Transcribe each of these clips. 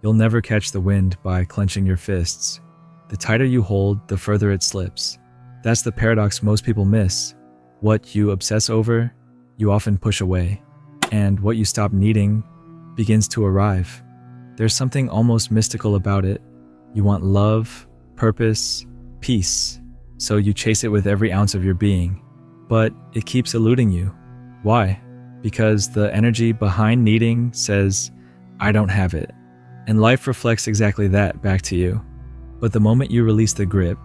You'll never catch the wind by clenching your fists. The tighter you hold, the further it slips. That's the paradox most people miss. What you obsess over, you often push away. And what you stop needing begins to arrive. There's something almost mystical about it. You want love, purpose, peace. So you chase it with every ounce of your being. But it keeps eluding you. Why? Because the energy behind needing says, I don't have it. And life reflects exactly that back to you. But the moment you release the grip,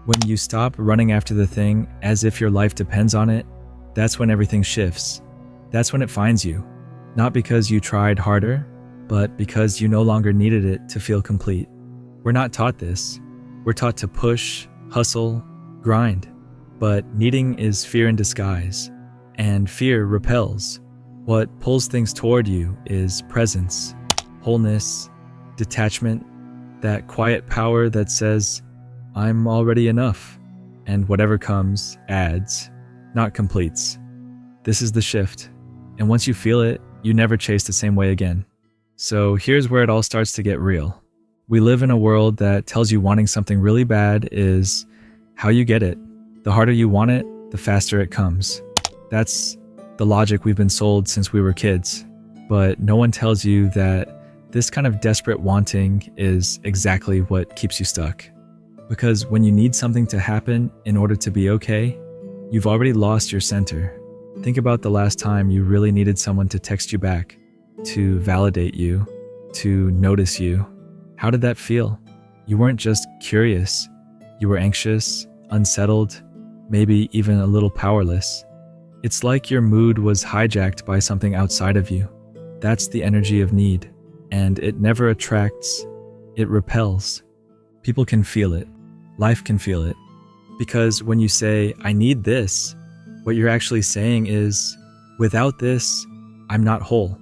when you stop running after the thing as if your life depends on it, that's when everything shifts. That's when it finds you. Not because you tried harder, but because you no longer needed it to feel complete. We're not taught this. We're taught to push, hustle, grind. But needing is fear in disguise, and fear repels. What pulls things toward you is presence, wholeness, detachment, that quiet power that says, I'm already enough, and whatever comes adds, not completes. This is the shift, and once you feel it, you never chase the same way again. So here's where it all starts to get real. We live in a world that tells you wanting something really bad is how you get it. The harder you want it, the faster it comes. That's the logic we've been sold since we were kids. But no one tells you that this kind of desperate wanting is exactly what keeps you stuck. Because when you need something to happen in order to be okay, you've already lost your center. Think about the last time you really needed someone to text you back, to validate you, to notice you. How did that feel? You weren't just curious. You were anxious, unsettled, maybe even a little powerless. It's like your mood was hijacked by something outside of you. That's the energy of need. And it never attracts, it repels. People can feel it. Life can feel it. Because when you say, I need this, what you're actually saying is, without this, I'm not whole.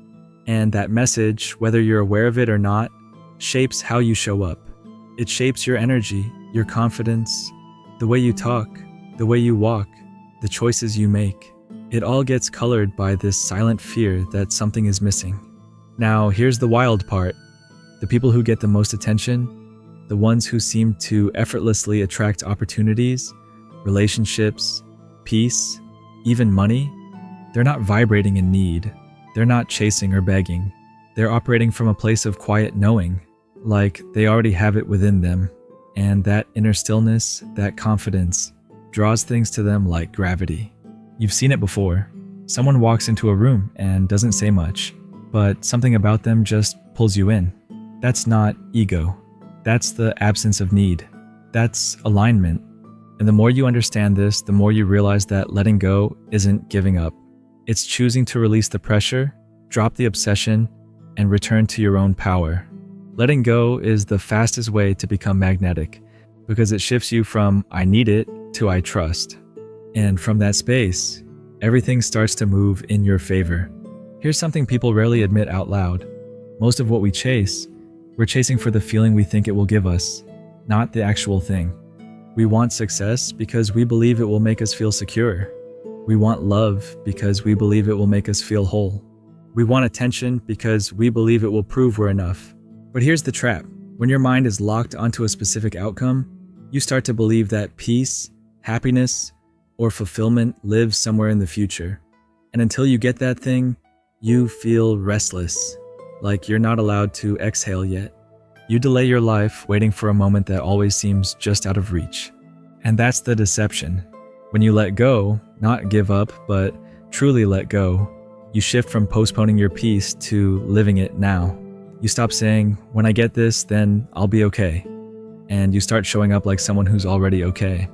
And that message, whether you're aware of it or not, shapes how you show up. It shapes your energy, your confidence, the way you talk, the way you walk, the choices you make. It all gets colored by this silent fear that something is missing. Now, here's the wild part. The people who get the most attention, the ones who seem to effortlessly attract opportunities, relationships, peace, even money, they're not vibrating in need. They're not chasing or begging. They're operating from a place of quiet knowing, like they already have it within them. And that inner stillness, that confidence, draws things to them like gravity. You've seen it before. Someone walks into a room and doesn't say much, but something about them just pulls you in. That's not ego. That's the absence of need. That's alignment. And the more you understand this, the more you realize that letting go isn't giving up. It's choosing to release the pressure, drop the obsession, and return to your own power. Letting go is the fastest way to become magnetic because it shifts you from I need it to I trust. And from that space, everything starts to move in your favor. Here's something people rarely admit out loud. Most of what we chase, we're chasing for the feeling we think it will give us, not the actual thing. We want success because we believe it will make us feel secure. We want love because we believe it will make us feel whole. We want attention because we believe it will prove we're enough. But here's the trap. When your mind is locked onto a specific outcome, you start to believe that peace, happiness, or fulfillment lives somewhere in the future. And until you get that thing, you feel restless, like you're not allowed to exhale yet. You delay your life waiting for a moment that always seems just out of reach. And that's the deception. When you let go, not give up, but truly let go, you shift from postponing your peace to living it now. You stop saying, when I get this, then I'll be okay. And you start showing up like someone who's already okay.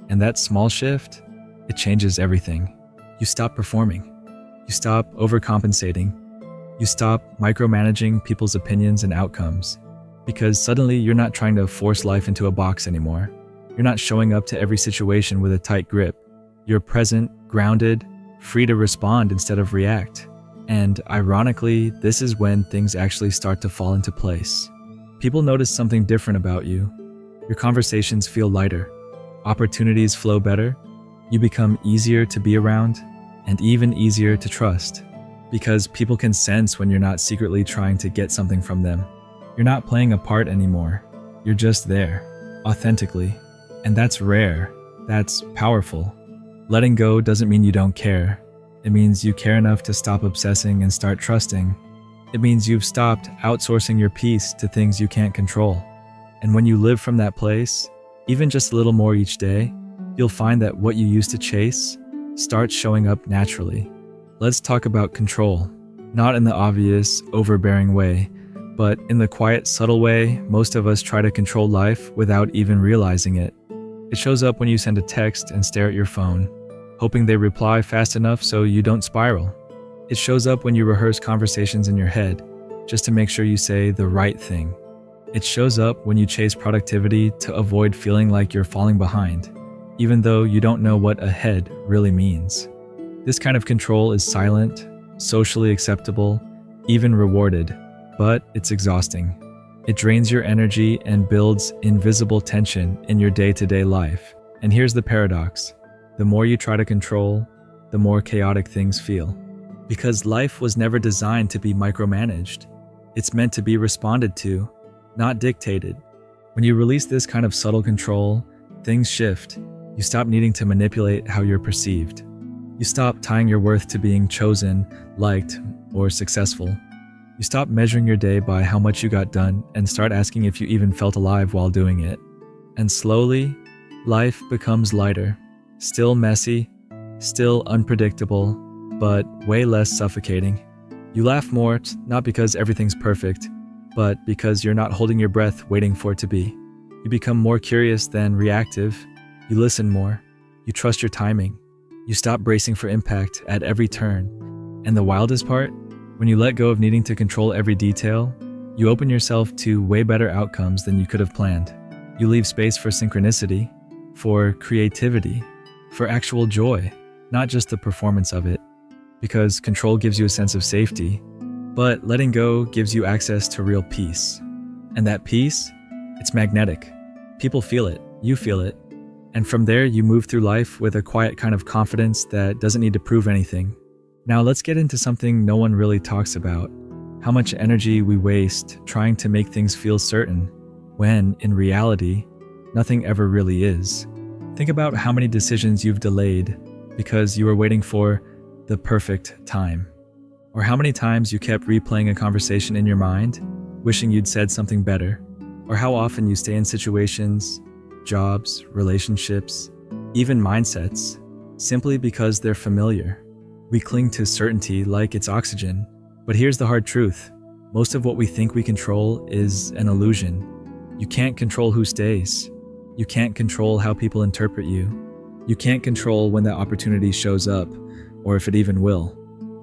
And that small shift, it changes everything. You stop performing. You stop overcompensating. You stop micromanaging people's opinions and outcomes. Because suddenly you're not trying to force life into a box anymore. You're not showing up to every situation with a tight grip. You're present, grounded, free to respond instead of react. And ironically, this is when things actually start to fall into place. People notice something different about you. Your conversations feel lighter. Opportunities flow better. You become easier to be around and even easier to trust. Because people can sense when you're not secretly trying to get something from them. You're not playing a part anymore. You're just there, authentically. And that's rare. That's powerful. Letting go doesn't mean you don't care. It means you care enough to stop obsessing and start trusting. It means you've stopped outsourcing your peace to things you can't control. And when you live from that place, even just a little more each day, you'll find that what you used to chase starts showing up naturally. Let's talk about control. Not in the obvious, overbearing way, but in the quiet, subtle way most of us try to control life without even realizing it. It shows up when you send a text and stare at your phone, hoping they reply fast enough so you don't spiral. It shows up when you rehearse conversations in your head, just to make sure you say the right thing. It shows up when you chase productivity to avoid feeling like you're falling behind, even though you don't know what ahead really means. This kind of control is silent, socially acceptable, even rewarded, but it's exhausting. It drains your energy and builds invisible tension in your day-to-day life. And here's the paradox. The more you try to control, the more chaotic things feel. Because life was never designed to be micromanaged. It's meant to be responded to, not dictated. When you release this kind of subtle control, things shift. You stop needing to manipulate how you're perceived. You stop tying your worth to being chosen, liked, or successful. You stop measuring your day by how much you got done and start asking if you even felt alive while doing it. And slowly, life becomes lighter. Still messy, still unpredictable, but way less suffocating. You laugh more, not because everything's perfect, but because you're not holding your breath waiting for it to be. You become more curious than reactive. You listen more. You trust your timing. You stop bracing for impact at every turn. And the wildest part? When you let go of needing to control every detail, you open yourself to way better outcomes than you could have planned. You leave space for synchronicity, for creativity, for actual joy, not just the performance of it. Because control gives you a sense of safety, but letting go gives you access to real peace. And that peace, it's magnetic. People feel it, you feel it. And from there, you move through life with a quiet kind of confidence that doesn't need to prove anything. Now let's get into something no one really talks about. How much energy we waste trying to make things feel certain, when, in reality, nothing ever really is. Think about how many decisions you've delayed because you were waiting for the perfect time. Or how many times you kept replaying a conversation in your mind, wishing you'd said something better. Or how often you stay in situations, jobs, relationships, even mindsets, simply because they're familiar. We cling to certainty like it's oxygen. But here's the hard truth. Most of what we think we control is an illusion. You can't control who stays. You can't control how people interpret you. You can't control when that opportunity shows up, or if it even will.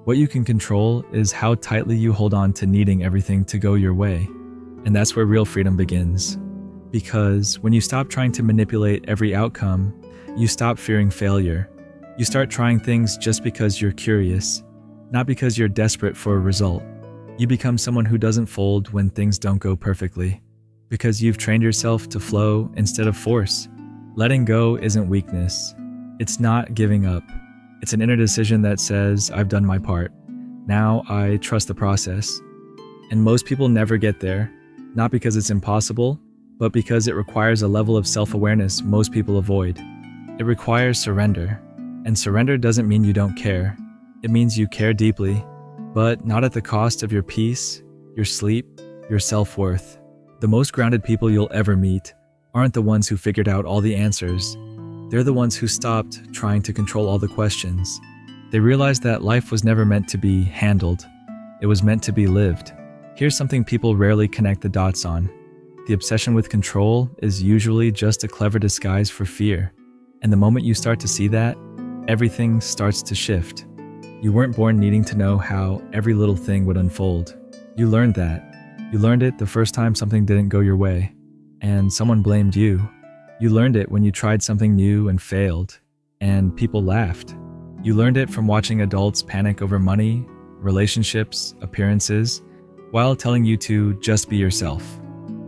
What you can control is how tightly you hold on to needing everything to go your way. And that's where real freedom begins. Because when you stop trying to manipulate every outcome, you stop fearing failure. You start trying things just because you're curious, not because you're desperate for a result. You become someone who doesn't fold when things don't go perfectly, because you've trained yourself to flow instead of force. Letting go isn't weakness. It's not giving up. It's an inner decision that says, I've done my part. Now I trust the process. And most people never get there, not because it's impossible, but because it requires a level of self-awareness most people avoid. It requires surrender. And surrender doesn't mean you don't care. It means you care deeply, but not at the cost of your peace, your sleep, your self-worth. The most grounded people you'll ever meet aren't the ones who figured out all the answers. They're the ones who stopped trying to control all the questions. They realized that life was never meant to be handled. It was meant to be lived. Here's something people rarely connect the dots on. The obsession with control is usually just a clever disguise for fear. And the moment you start to see that, everything starts to shift. You weren't born needing to know how every little thing would unfold. You learned that. You learned it the first time something didn't go your way, and someone blamed you. You learned it when you tried something new and failed, and people laughed. You learned it from watching adults panic over money, relationships, appearances, while telling you to just be yourself.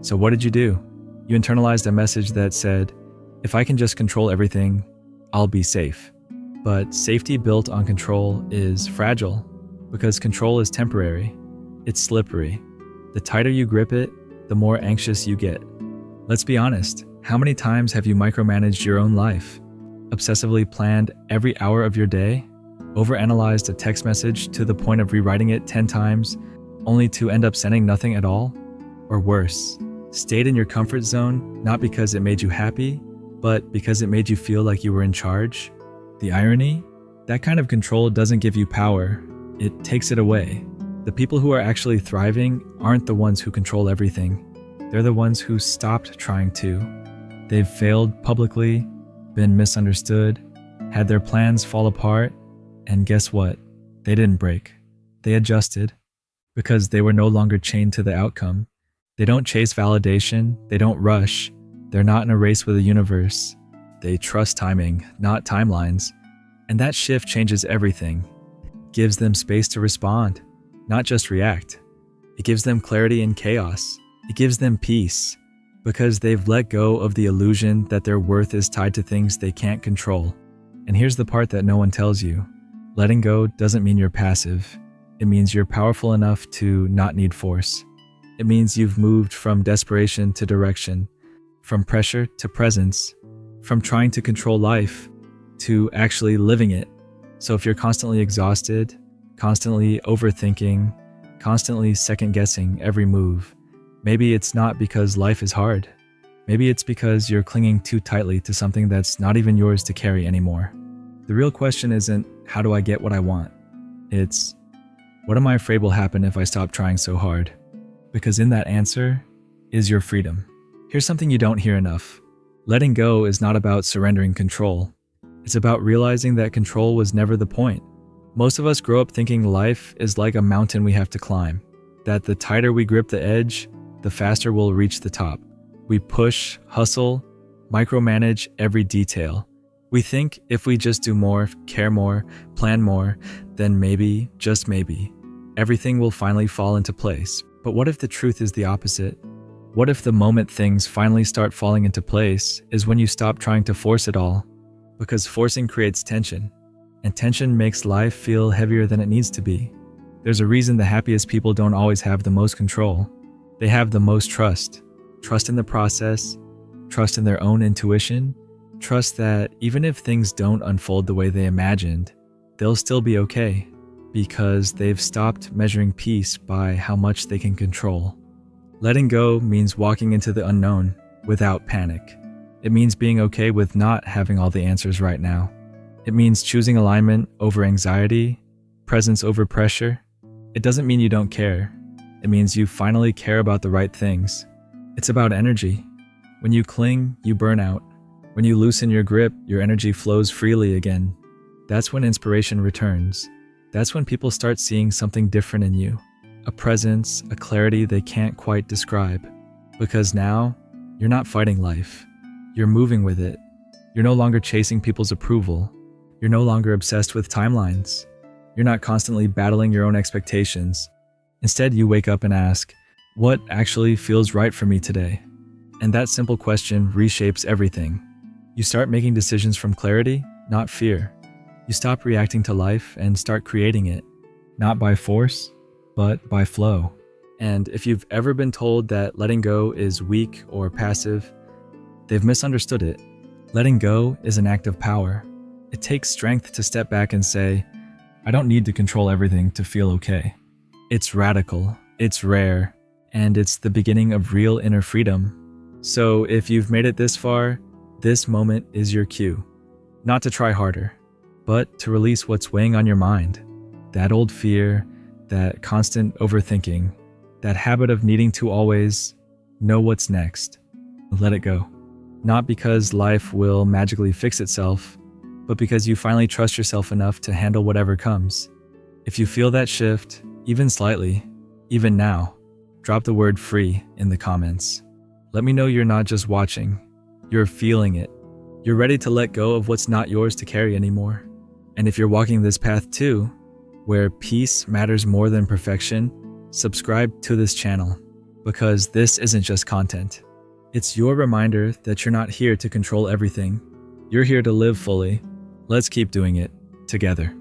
So what did you do? You internalized a message that said, if I can just control everything, I'll be safe. But safety built on control is fragile, because control is temporary. It's slippery. The tighter you grip it, the more anxious you get. Let's be honest, how many times have you micromanaged your own life? Obsessively planned every hour of your day? Overanalyzed a text message to the point of rewriting it 10 times, only to end up sending nothing at all? Or worse, stayed in your comfort zone not because it made you happy, but because it made you feel like you were in charge? The irony? That kind of control doesn't give you power, it takes it away. The people who are actually thriving aren't the ones who control everything. They're the ones who stopped trying to. They've failed publicly, been misunderstood, had their plans fall apart, and guess what? They didn't break. They adjusted because they were no longer chained to the outcome. They don't chase validation, they don't rush, they're not in a race with the universe. They trust timing, not timelines. And that shift changes everything. Gives them space to respond, not just react. It gives them clarity in chaos. It gives them peace because they've let go of the illusion that their worth is tied to things they can't control. And here's the part that no one tells you. Letting go doesn't mean you're passive. It means you're powerful enough to not need force. It means you've moved from desperation to direction, from pressure to presence, from trying to control life to actually living it. So if you're constantly exhausted, constantly overthinking, constantly second-guessing every move, maybe it's not because life is hard. Maybe it's because you're clinging too tightly to something that's not even yours to carry anymore. The real question isn't, how do I get what I want? It's, what am I afraid will happen if I stop trying so hard? Because in that answer is your freedom. Here's something you don't hear enough. Letting go is not about surrendering control. It's about realizing that control was never the point. Most of us grow up thinking life is like a mountain we have to climb, that the tighter we grip the edge, the faster we'll reach the top. We push, hustle, micromanage every detail. We think if we just do more, care more, plan more, then maybe, just maybe, everything will finally fall into place. But what if the truth is the opposite? What if the moment things finally start falling into place is when you stop trying to force it all? Because forcing creates tension, and tension makes life feel heavier than it needs to be. There's a reason the happiest people don't always have the most control. They have the most trust. Trust in the process, trust in their own intuition, trust that even if things don't unfold the way they imagined, they'll still be okay, because they've stopped measuring peace by how much they can control. Letting go means walking into the unknown without panic. It means being okay with not having all the answers right now. It means choosing alignment over anxiety, presence over pressure. It doesn't mean you don't care. It means you finally care about the right things. It's about energy. When you cling, you burn out. When you loosen your grip, your energy flows freely again. That's when inspiration returns. That's when people start seeing something different in you. A presence, a clarity they can't quite describe. Because now, you're not fighting life. You're moving with it. You're no longer chasing people's approval. You're no longer obsessed with timelines. You're not constantly battling your own expectations. Instead, you wake up and ask, what actually feels right for me today? And that simple question reshapes everything. You start making decisions from clarity, not fear. You stop reacting to life and start creating it, not by force, but by flow. And if you've ever been told that letting go is weak or passive, they've misunderstood it. Letting go is an act of power. It takes strength to step back and say, I don't need to control everything to feel okay. It's radical, it's rare, and it's the beginning of real inner freedom. So if you've made it this far, this moment is your cue. Not to try harder, but to release what's weighing on your mind. That old fear, that constant overthinking, that habit of needing to always know what's next. Let it go. Not because life will magically fix itself, but because you finally trust yourself enough to handle whatever comes. If you feel that shift, even slightly, even now, drop the word free in the comments. Let me know you're not just watching, you're feeling it. You're ready to let go of what's not yours to carry anymore. And if you're walking this path too, where peace matters more than perfection, subscribe to this channel, because this isn't just content. It's your reminder that you're not here to control everything. You're here to live fully. Let's keep doing it together.